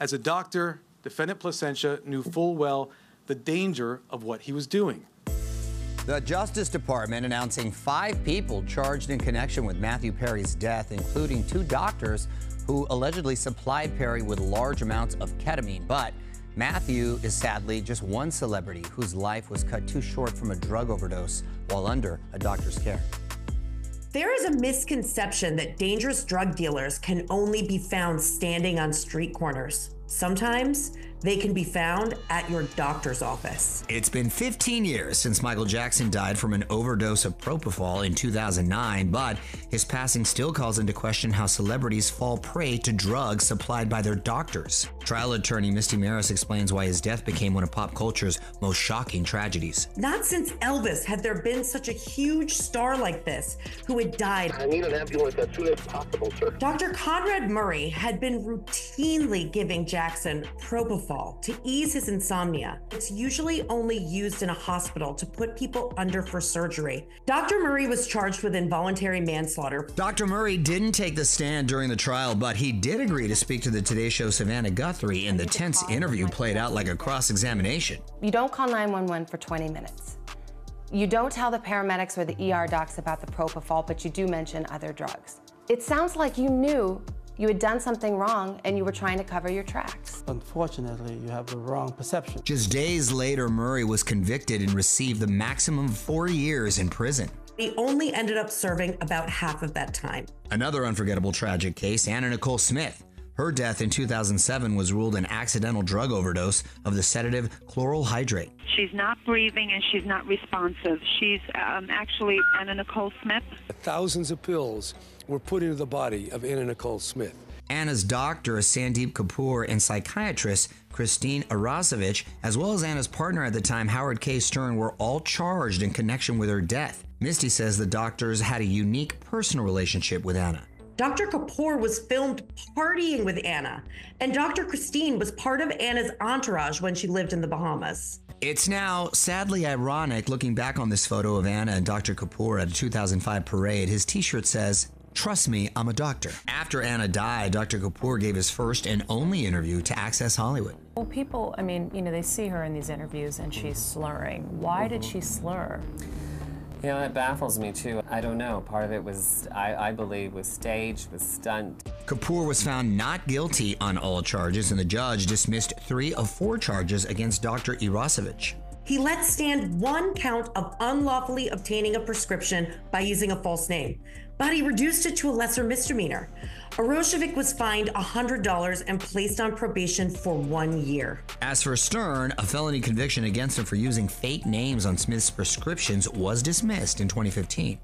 As a doctor, defendant Placentia knew full well the danger of what he was doing. The Justice Department announcing 5 people charged in connection with Matthew Perry's death, including 2 doctors who allegedly supplied Perry with large amounts of ketamine. But Matthew is sadly just one celebrity whose life was cut too short from a drug overdose while under a doctor's care. There is a misconception that dangerous drug dealers can only be found standing on street corners. Sometimes they can be found at your doctor's office. It's been 15 years since Michael Jackson died from an overdose of propofol in 2009, but his passing still calls into question how celebrities fall prey to drugs supplied by their doctors. Trial attorney Misty Marris explains why his death became one of pop culture's most shocking tragedies. Not since Elvis had there been such a huge star like this who had died. I need an ambulance as soon as possible, sir. Dr. Conrad Murray had been routinely giving Jackson propofol to ease his insomnia. It's usually only used in a hospital to put people under for surgery. Dr. Murray was charged with involuntary manslaughter. Dr. Murray didn't take the stand during the trial, but he did agree to speak to the Today Show Savannah Guthrie, and the tense interview played out like a cross-examination. You don't call 911 for 20 minutes. You don't tell the paramedics or the ER docs about the propofol, but you do mention other drugs. It sounds like you knew you had done something wrong and you were trying to cover your tracks. Unfortunately, you have the wrong perception. Just days later, Murray was convicted and received the maximum 4 years in prison. He only ended up serving about half of that time. Another unforgettable tragic case, Anna Nicole Smith. Her death in 2007 was ruled an accidental drug overdose of the sedative chloral hydrate. She's not breathing and she's not responsive. She's actually Anna Nicole Smith. Thousands of pills were put into the body of Anna Nicole Smith. Anna's doctor, Sandeep Kapoor, and psychiatrist Christine Arasevich, as well as Anna's partner at the time, Howard K. Stern, were all charged in connection with her death. Misty says the doctors had a unique personal relationship with Anna. Dr. Kapoor was filmed partying with Anna, and Dr. Christine was part of Anna's entourage when she lived in the Bahamas. It's now sadly ironic looking back on this photo of Anna and Dr. Kapoor at a 2005 parade. His t-shirt says, "Trust me, I'm a doctor." After Anna died, Dr. Kapoor gave his first and only interview to Access Hollywood. Well, people, I mean, they see her in these interviews and she's slurring. Why did she slur? You know, it baffles me too. I don't know. Part of it was, I believe, was staged, was stunt. Kapoor was found not guilty on all charges, and the judge dismissed 3 of 4 charges against Dr. Irasevich. He let stand 1 count of unlawfully obtaining a prescription by using a false name, but he reduced it to a lesser misdemeanor. Aroshevic was fined $100 and placed on probation for 1 year. As for Stern, a felony conviction against him for using fake names on Smith's prescriptions was dismissed in 2015.